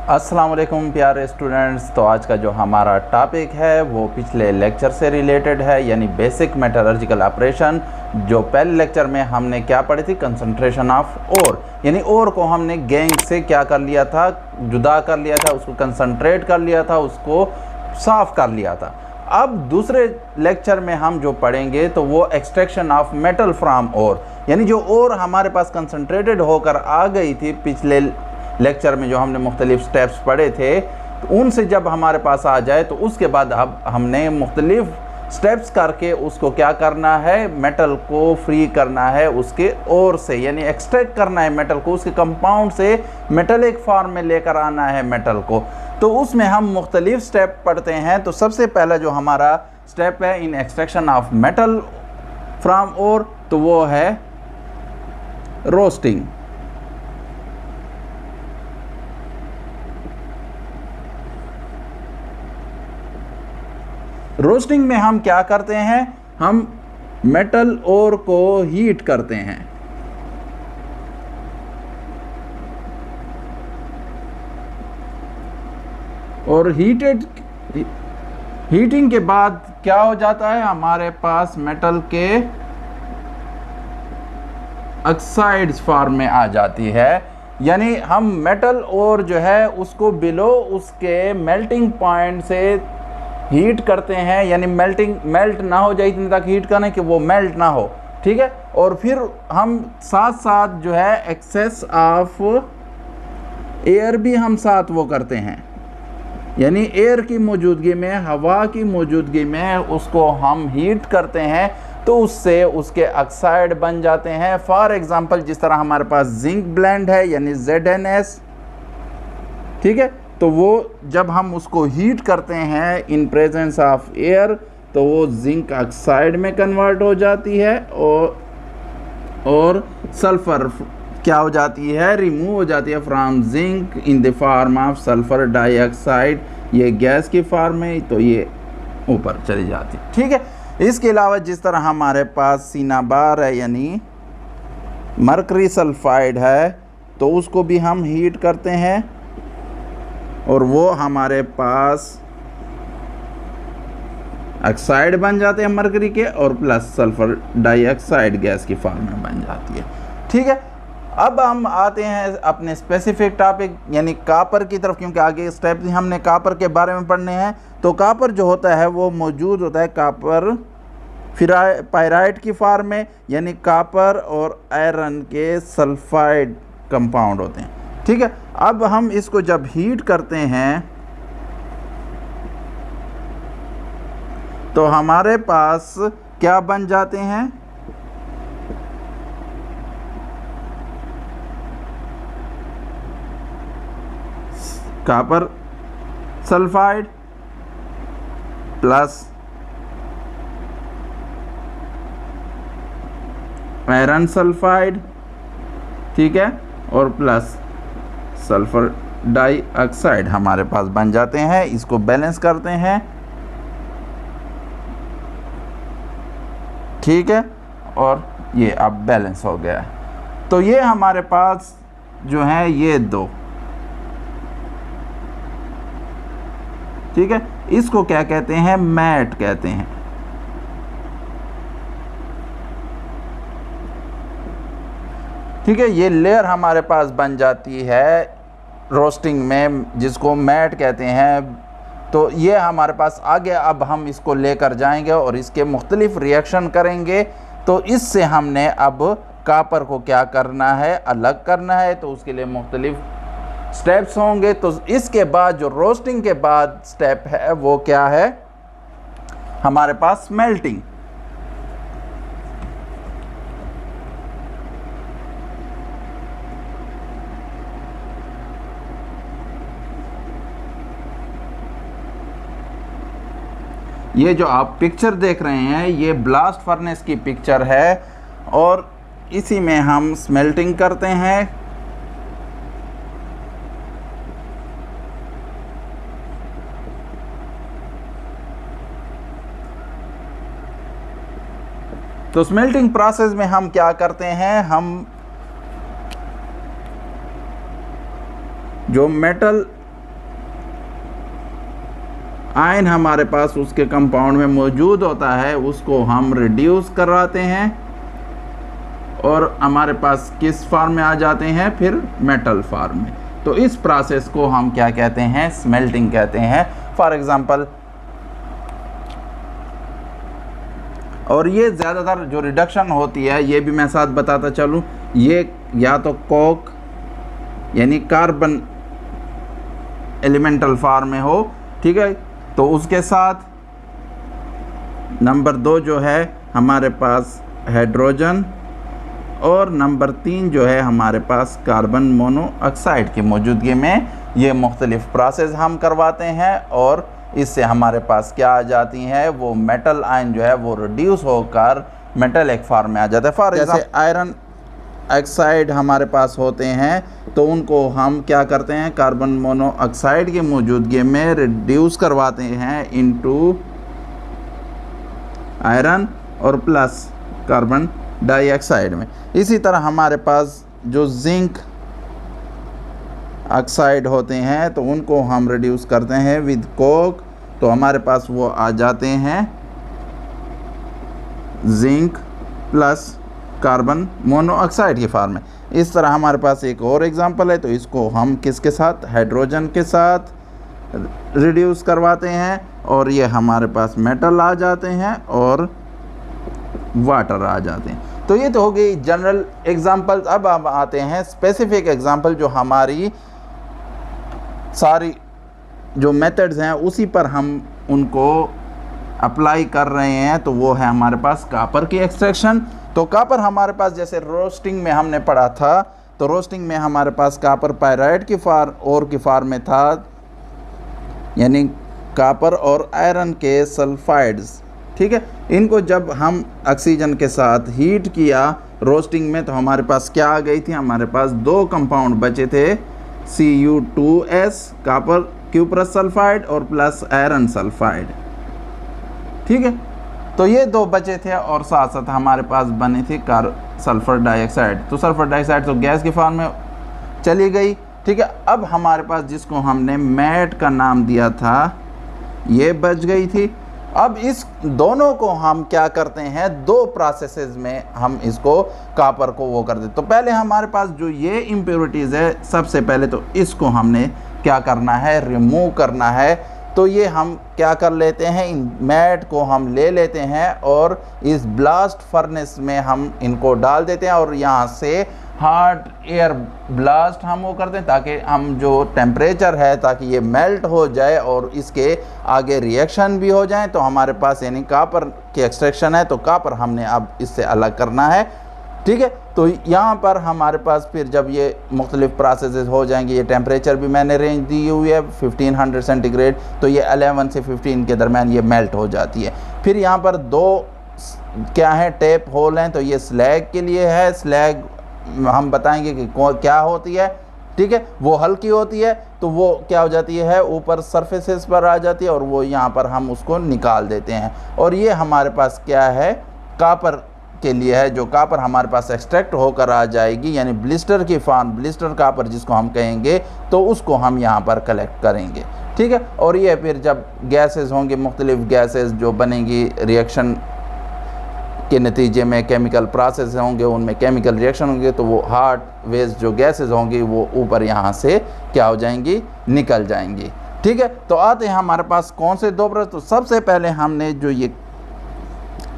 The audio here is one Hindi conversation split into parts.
अस्सलाम वालेकुम प्यारे स्टूडेंट्स। तो आज का जो हमारा टॉपिक है वो पिछले लेक्चर से रिलेटेड है, यानी बेसिक मेटलर्जिकल ऑपरेशन। जो पहले लेक्चर में हमने क्या पढ़ी थी, कंसंट्रेशन ऑफ ओर, यानी ओर को हमने गैंग से क्या कर लिया था, जुदा कर लिया था, उसको कंसंट्रेट कर लिया था, उसको साफ़ कर लिया था। अब दूसरे लेक्चर में हम जो पढ़ेंगे तो वो एक्सट्रैक्शन ऑफ मेटल फ्रॉम ओर, यानी जो ओर हमारे पास कंसंट्रेटेड होकर आ गई थी पिछले लेक्चर में जो हमने मुख्तलिफ स्टेप्स पढ़े थे, तो उनसे जब हमारे पास आ जाए तो उसके बाद अब हमने मुख्तलिफ स्टेप्स करके उसको क्या करना है, मेटल को फ्री करना है उसके ओर से, यानी एक्सट्रैक्ट करना है मेटल को, उसके कंपाउंड से मेटलिक फॉर्म में लेकर आना है मेटल को। तो उसमें हम मुख्तलिफ स्टेप पढ़ते हैं। तो सबसे पहला जो हमारा स्टेप है in extraction of metal from ore, तो वो है रोस्टिंग। रोस्टिंग में हम क्या करते हैं, हम मेटल ओर को हीट करते हैं। और हीटिंग के बाद क्या हो जाता है, हमारे पास मेटल के ऑक्साइड्स फॉर्म में आ जाती है। यानी हम मेटल ओर जो है उसको बिलो उसके मेल्टिंग पॉइंट से हीट करते हैं, यानी मेल्ट ना हो जाए इतने तक हीट करें कि वो मेल्ट ना हो, ठीक है। और फिर हम साथ साथ जो है एक्सेस ऑफ एयर भी हम साथ वो करते हैं, यानी एयर की मौजूदगी में, हवा की मौजूदगी में उसको हम हीट करते हैं, तो उससे उसके ऑक्साइड बन जाते हैं। फॉर एग्जांपल जिस तरह हमारे पास जिंक ब्लेंड है यानी ZnS, ठीक है, तो वो जब हम उसको हीट करते हैं इन प्रेजेंस ऑफ एयर तो वो जिंक ऑक्साइड में कन्वर्ट हो जाती है और सल्फ़र क्या हो जाती है, रिमूव हो जाती है from zinc in the form of sulphur dioxide. ये गैस की फॉर्म में, तो ये ऊपर चली जाती है, ठीक है। इसके अलावा जिस तरह हमारे पास सिनाबार है यानी मरकरी सल्फाइड है, तो उसको भी हम हीट करते हैं और वो हमारे पास ऑक्साइड बन जाते हैं मरकरी के, और प्लस सल्फर डाइऑक्साइड गैस की फॉर्म में बन जाती है, ठीक है। अब हम आते हैं अपने स्पेसिफिक टॉपिक यानी कापर की तरफ, क्योंकि आगे स्टेप हमने कापर के बारे में पढ़ने हैं। तो कापर जो होता है वो मौजूद होता है कापर पायराइट की फॉर्म में, यानी कापर और आयरन के सल्फाइड कंपाउंड होते हैं, ठीक है। अब हम इसको जब हीट करते हैं तो हमारे पास क्या बन जाते हैं, copper sulphide plus iron sulphide, ठीक है, और प्लस सल्फर डाइऑक्साइड हमारे पास बन जाते हैं। इसको बैलेंस करते हैं, ठीक है, और ये अब बैलेंस हो गया है। तो ये हमारे पास जो है ये दो, ठीक है, इसको क्या कहते हैं, मैट कहते हैं, ठीक है। ये लेयर हमारे पास बन जाती है रोस्टिंग में, जिसको मैट कहते हैं। तो ये हमारे पास आगे अब हम इसको लेकर जाएंगे और इसके मुख्तलिफ रिएक्शन करेंगे। तो इससे हमने अब कापर को क्या करना है, अलग करना है, तो उसके लिए मुख्तलिफ स्टेप्स होंगे। तो इसके बाद जो रोस्टिंग के बाद स्टेप है वो क्या है, हमारे पास मेल्टिंग। ये जो आप पिक्चर देख रहे हैं ये ब्लास्ट फर्नेस की पिक्चर है और इसी में हम स्मेल्टिंग करते हैं। तो स्मेल्टिंग प्रोसेस में हम क्या करते हैं, हम जो मेटल आयन हमारे पास उसके कंपाउंड में मौजूद होता है उसको हम रिड्यूस करवाते हैं और हमारे पास किस फॉर्म में आ जाते हैं, फिर मेटल फॉर्म में। तो इस प्रोसेस को हम क्या कहते हैं, स्मेल्टिंग कहते हैं फॉर एग्जांपल। और ये ज़्यादातर जो रिडक्शन होती है ये भी मैं साथ बताता चलूँ, ये या तो कोक यानी कार्बन एलिमेंटल फॉर्म में हो, ठीक है, तो उसके साथ नंबर 2 जो है हमारे पास हाइड्रोजन और नंबर 3 जो है हमारे पास कार्बन मोनोऑक्साइड की मौजूदगी में ये मुख्तलिफ प्रोसेस हम करवाते हैं और इससे हमारे पास क्या आ जाती हैं, वो मेटल आयन जो है वो रिड्यूस होकर मेटलिक फॉर्म में आ जाता है। फॉर जैसे आयरन ऑक्साइड हमारे पास होते हैं तो उनको हम क्या करते हैं, कार्बन मोनोऑक्साइड की मौजूदगी में रिड्यूस करवाते हैं इनटू आयरन और प्लस कार्बन डाइऑक्साइड में। इसी तरह हमारे पास जो जिंक ऑक्साइड होते हैं तो उनको हम रिड्यूस करते हैं विद कोक, तो हमारे पास वो आ जाते हैं जिंक प्लस कार्बन मोनोऑक्साइड की फॉर्म में। इस तरह हमारे पास एक और एग्जांपल है, तो इसको हम किसके साथ, हाइड्रोजन के साथ रिड्यूस करवाते हैं और ये हमारे पास मेटल आ जाते हैं और वाटर आ जाते हैं। तो ये तो हो गई जनरल एग्जांपल। अब हम आते हैं स्पेसिफिक एग्जांपल, जो हमारी सारी जो मेथड्स हैं उसी पर हम उनको अप्लाई कर रहे हैं। तो वो है हमारे पास कापर की एक्सट्रैक्शन। तो कापर हमारे पास जैसे रोस्टिंग में हमने पढ़ा था, तो रोस्टिंग में हमारे पास कापर पायराइड की फॉर्म में था, यानी कापर और आयरन के सल्फाइड्स, ठीक है। इनको जब हम ऑक्सीजन के साथ हीट किया रोस्टिंग में तो हमारे पास क्या आ गई थी, हमारे पास 2 कंपाउंड बचे थे, Cu2S कापर क्यूप्रस सल्फाइड और प्लस आयरन सल्फाइड, ठीक है। तो ये 2 बचे थे और साथ साथ हमारे पास बने थे सल्फर डाइऑक्साइड। तो सल्फर डाइऑक्साइड तो गैस के फॉर्म में चली गई, ठीक है। अब हमारे पास जिसको हमने मैट का नाम दिया था ये बच गई थी। अब इस दोनों को हम क्या करते हैं, 2 प्रोसेसेस में हम इसको कापर को वो कर देते। तो पहले हमारे पास जो ये इम्प्योरिटीज़ है, सबसे पहले तो इसको हमने क्या करना है, रिमूव करना है। तो ये हम क्या कर लेते हैं, इन मैट को हम ले लेते हैं और इस ब्लास्ट फर्नेस में हम इनको डाल देते हैं और यहाँ से हॉट एयर ब्लास्ट हम वो करते हैं ताकि हम जो टेम्परेचर है ताकि ये मेल्ट हो जाए और इसके आगे रिएक्शन भी हो जाए। तो हमारे पास यानी कापर की एक्सट्रैक्शन है, तो कापर हमने अब इससे अलग करना है, ठीक है। तो यहाँ पर हमारे पास फिर जब ये मुख्तलिफ प्रोसेसेस हो जाएंगे, ये टेम्परेचर भी मैंने रेंज दी हुई है 1500 सेंटीग्रेड, तो ये 11 से 15 के दरमियान ये मेल्ट हो जाती है। फिर यहाँ पर 2 क्या है टेप होल हैं, तो ये स्लैग के लिए है। स्लैग हम बताएंगे कि क्या होती है, ठीक है। वो हल्की होती है तो वो क्या हो जाती है, ऊपर सरफेसेस पर आ जाती है और वो यहाँ पर हम उसको निकाल देते हैं। और ये हमारे पास क्या है, कापर के लिए है, जो कापर हमारे पास एक्सट्रैक्ट होकर आ जाएगी, यानी ब्लिस्टर की फॉर्म, ब्लिस्टर कापर जिसको हम कहेंगे, तो उसको हम यहाँ पर कलेक्ट करेंगे, ठीक है। और ये फिर जब गैसेस होंगी, मुख्तलिफ गैसेस जो बनेंगी रिएक्शन के नतीजे में, केमिकल प्रोसेस होंगे, उनमें केमिकल रिएक्शन होंगे, तो वो हॉट वेस्ट जो गैसेस होंगी वो ऊपर यहाँ से क्या हो जाएंगी, निकल जाएंगी, ठीक है। तो आते हैं हमारे पास कौन से 2 प्रोसेस। तो सबसे पहले हमने जो ये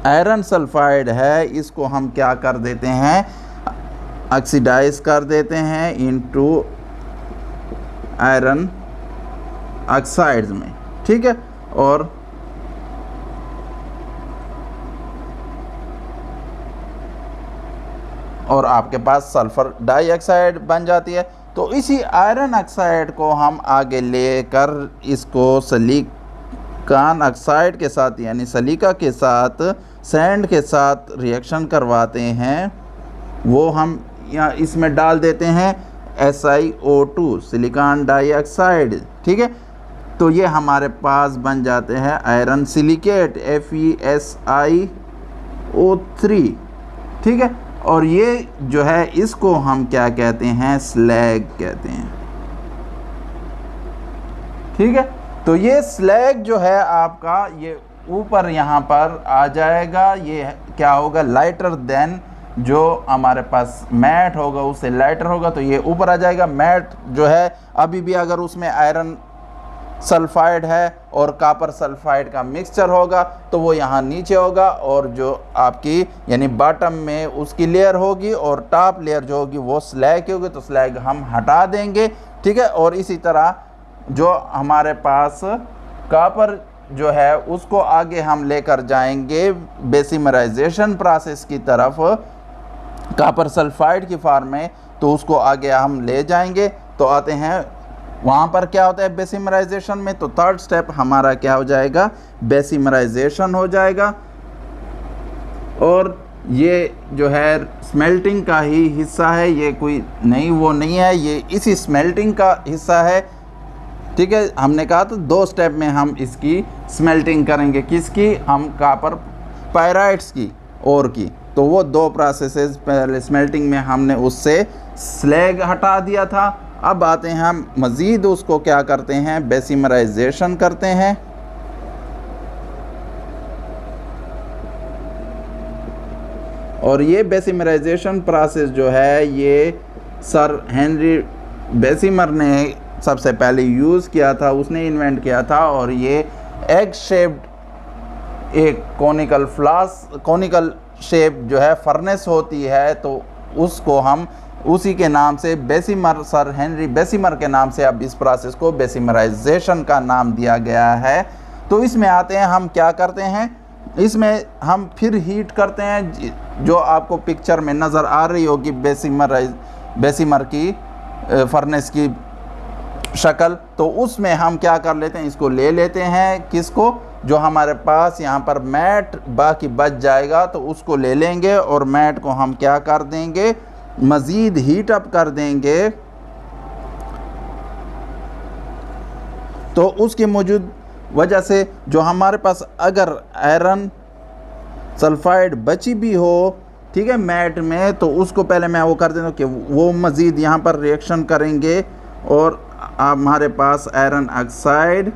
आयरन सल्फाइड है इसको हम क्या कर देते हैं, ऑक्सीडाइज कर देते हैं इनटू आयरन ऑक्साइड्स में, ठीक है। और आपके पास सल्फर डाइऑक्साइड बन जाती है। तो इसी आयरन ऑक्साइड को हम आगे लेकर इसको सिलिकॉन ऑक्साइड के साथ यानी सिलिका के साथ, सैंड के साथ रिएक्शन करवाते हैं। वो हम यहाँ इसमें डाल देते हैं SiO2 सिलिकॉन डाइऑक्साइड, ठीक है। तो ये हमारे पास बन जाते हैं आयरन सिलिकेट FeSiO3, ठीक है। और ये जो है इसको हम क्या कहते हैं, स्लैग कहते हैं, ठीक है। तो ये स्लैग जो है आपका ये ऊपर यहाँ पर आ जाएगा, ये क्या होगा, लाइटर देन जो हमारे पास मैट होगा उससे लाइटर होगा, तो ये ऊपर आ जाएगा। मैट जो है अभी भी अगर उसमें आयरन सल्फाइड है और कॉपर सल्फाइड का मिक्सचर होगा तो वो यहाँ नीचे होगा, और जो आपकी यानी बॉटम में उसकी लेयर होगी और टॉप लेयर जो होगी वो स्लैग की होगी, तो स्लैग हम हटा देंगे, ठीक है। और इसी तरह जो हमारे पास कॉपर जो है उसको आगे हम लेकर जाएंगे बेसिमराइजेशन प्रोसेस की तरफ, कॉपर सल्फाइड की फॉर्म में, तो उसको आगे हम ले जाएंगे। तो आते हैं वहाँ पर क्या होता है बेसिमराइजेशन में, तो थर्ड स्टेप हमारा क्या हो जाएगा, बेसिमराइजेशन हो जाएगा। और ये जो है स्मेल्टिंग का ही हिस्सा है, ये कोई नहीं वो नहीं है, ये इसी स्मेल्टिंग का हिस्सा है, ठीक है। हमने कहा तो 2 स्टेप में हम इसकी स्मेल्टिंग करेंगे, किसकी, हम कॉपर पायराइट्स की और की। तो वो 2 प्रोसेसेस, पहले स्मेल्टिंग में हमने उससे स्लैग हटा दिया था, अब आते हैं हम मज़ीद उसको क्या करते हैं, बेसिमराइजेशन करते हैं। और ये बेसिमराइजेशन प्रोसेस जो है ये सर हेनरी बेसिमर ने सबसे पहले यूज़ किया था, उसने इन्वेंट किया था। और ये एग शेप्ड एक कॉनिकल शेप जो है फर्नेस होती है, तो उसको हम उसी के नाम से बेसिमर, सर हेनरी बेसिमर के नाम से अब इस प्रोसेस को बेसिमराइजेशन का नाम दिया गया है। तो इसमें आते हैं, हम क्या करते हैं, इसमें हम फिर हीट करते हैं, जो आपको पिक्चर में नज़र आ रही होगी बेसिमर की फर्नेस की शक्ल। तो उसमें हम क्या कर लेते हैं, इसको ले लेते हैं, किसको, जो हमारे पास यहाँ पर मैट बाकी बच जाएगा तो उसको ले लेंगे, और मैट को हम क्या कर देंगे, मज़ीद हीट अप कर देंगे। तो उसकी मौजूद वजह से जो हमारे पास अगर आयरन सल्फाइड बची भी हो, ठीक है, मैट में, तो उसको पहले मैं वो कर देता हूँ कि वो मज़ीद यहाँ पर रिएक्शन करेंगे, और हमारे पास आयरन ऑक्साइड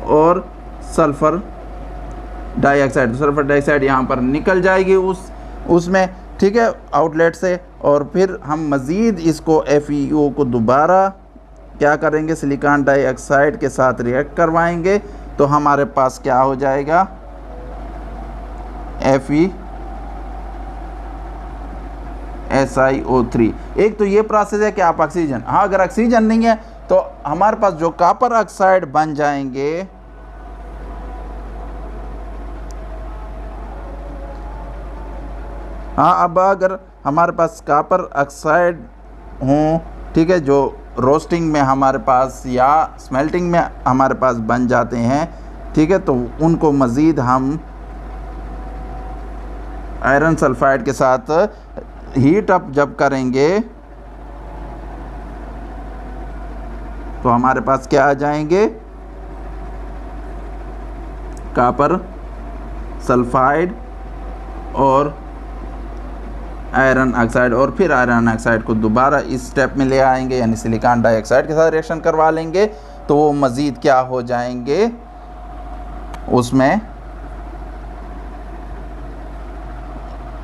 और सल्फ़र डाइऑक्साइड यहाँ पर निकल जाएगी उसमें, ठीक है, आउटलेट से। और फिर हम मज़ीद इसको FeO को दोबारा क्या करेंगे, सिलिकॉन डाइऑक्साइड के साथ रिएक्ट करवाएंगे, तो हमारे पास क्या हो जाएगा, FeSiO3। एक तो ये प्रोसेस है कि आप ऑक्सीजन, हाँ अगर ऑक्सीजन नहीं है तो हमारे पास जो कॉपर ऑक्साइड बन जाएंगे, हाँ अब अगर हमारे पास कॉपर ऑक्साइड हों, ठीक है, जो रोस्टिंग में हमारे पास या स्मेल्टिंग में हमारे पास बन जाते हैं, ठीक है, तो उनको मज़ीद हम आयरन सल्फाइड के साथ हीट अप जब करेंगे तो हमारे पास क्या आ जाएंगे, कॉपर सल्फाइड और आयरन ऑक्साइड, और फिर आयरन ऑक्साइड को दोबारा इस स्टेप में ले आएंगे, यानी सिलिकॉन डाइऑक्साइड के साथ रिएक्शन करवा लेंगे, तो वो मज़ीद क्या हो जाएंगे, उसमें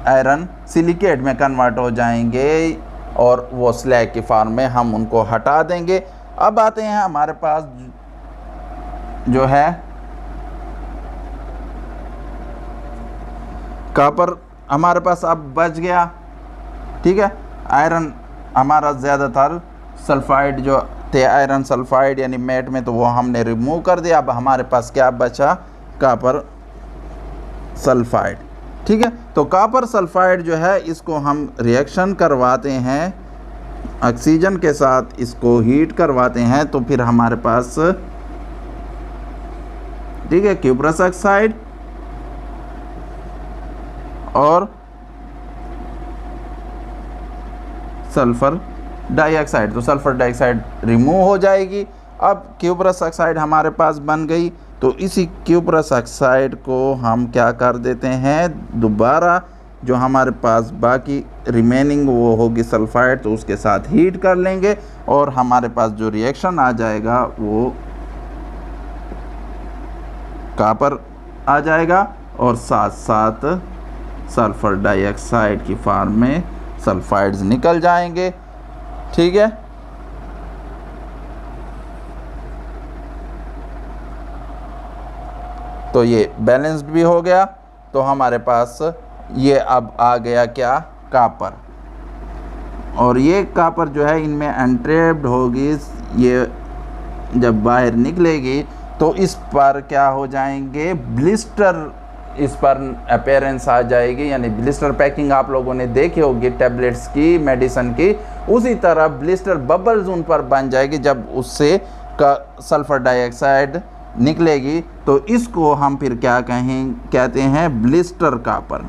आयरन सिलिकेट में कन्वर्ट हो जाएंगे, और वो स्लैग की फॉर्म में हम उनको हटा देंगे। अब आते हैं हमारे पास जो है कॉपर हमारे पास अब बच गया, ठीक है, आयरन हमारा ज़्यादातर सल्फाइड जो थे, आयरन सल्फाइड यानी मैट में, तो वो हमने रिमूव कर दिया। अब हमारे पास क्या बचा, कॉपर सल्फाइड, ठीक है। तो कॉपर सल्फाइड जो है इसको हम रिएक्शन करवाते हैं ऑक्सीजन के साथ, इसको हीट करवाते हैं, तो फिर हमारे पास, ठीक है, क्यूप्रस ऑक्साइड और सल्फ़र डाइऑक्साइड, तो सल्फ़र डाइऑक्साइड रिमूव हो जाएगी। अब क्यूप्रस ऑक्साइड हमारे पास बन गई, तो इसी क्यूप्रस ऑक्साइड को हम क्या कर देते हैं, दोबारा जो हमारे पास बाकी रिमेनिंग वो होगी सल्फाइड, तो उसके साथ हीट कर लेंगे, और हमारे पास जो रिएक्शन आ जाएगा वो कॉपर आ जाएगा और साथ साथ सल्फ़र डाइऑक्साइड की फॉर्म में सल्फाइड्स निकल जाएंगे। ठीक है, तो ये बैलेंस्ड भी हो गया। तो हमारे पास ये अब आ गया क्या, कॉपर। और ये कॉपर जो है इनमें एंट्रैप्ड होगी, ये जब बाहर निकलेगी तो इस पर क्या हो जाएंगे, ब्लिस्टर इस पर अपीयरेंस आ जाएगी। यानी ब्लिस्टर पैकिंग आप लोगों ने देखी होगी टैबलेट्स की, मेडिसिन की, उसी तरह ब्लिस्टर बबल्स उन पर बन जाएगी जब उससे का सल्फ़र डाइऑक्साइड निकलेगी। तो इसको हम फिर क्या कहते हैं, ब्लिस्टर कॉपर।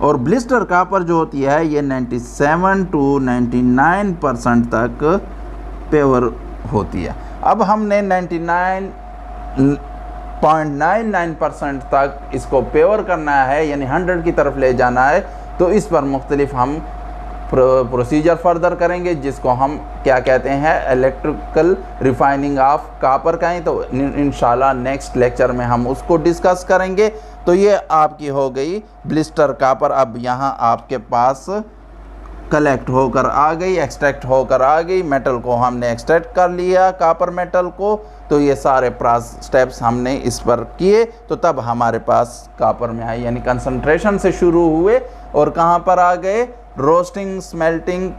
और ब्लिस्टर कॉपर जो होती है ये 97 to 99% तक प्योर होती है। अब हमने 99.99% तक इसको प्योर करना है, यानी 100 की तरफ ले जाना है। तो इस पर मुख्तलिफ हम प्रोसीजर फर्दर करेंगे, जिसको हम क्या कहते हैं, इलेक्ट्रिकल रिफाइनिंग ऑफ कॉपर कहें। तो इंशाल्लाह नेक्स्ट लेक्चर में हम उसको डिस्कस करेंगे। तो ये आपकी हो गई ब्लिस्टर कॉपर। अब यहाँ आपके पास कलेक्ट होकर आ गई, एक्सट्रैक्ट होकर आ गई, मेटल को हमने एक्सट्रैक्ट कर लिया, कॉपर मेटल को। तो ये सारे स्टेप्स हमने इस पर किए, तो तब हमारे पास कॉपर में आई। यानी कंसंट्रेशन से शुरू हुए और कहाँ पर आ गए, रोस्टिंग, स्मेल्टिंग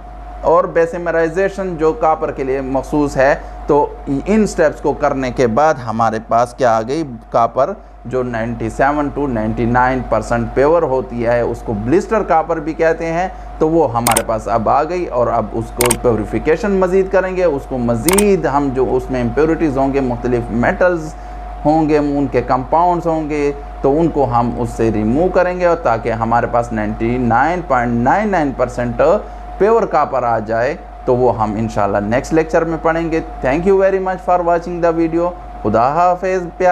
और बेसिमराइजेशन जो कॉपर के लिए मखसूस है। तो इन स्टेप्स को करने के बाद हमारे पास क्या आ गई, कॉपर जो 97 to 99% प्योर होती है, उसको ब्लिस्टर कॉपर भी कहते हैं। तो वो हमारे पास अब आ गई और अब उसको प्योरिफिकेशन मज़ीद करेंगे। उसको मज़ीद हम जो उसमें इम्प्योरिटीज़ होंगे, मुख्तलिफ मेटल्स होंगे, उनके कंपाउंड्स होंगे, तो उनको हम उससे रिमूव करेंगे और ताकि हमारे पास 99.99% प्योर कॉपर आ जाए। तो वो हम इंशाल्लाह नेक्स्ट लेक्चर में पढ़ेंगे। Thank you very much for watching the video. खुदा हाफिज़ प्यार।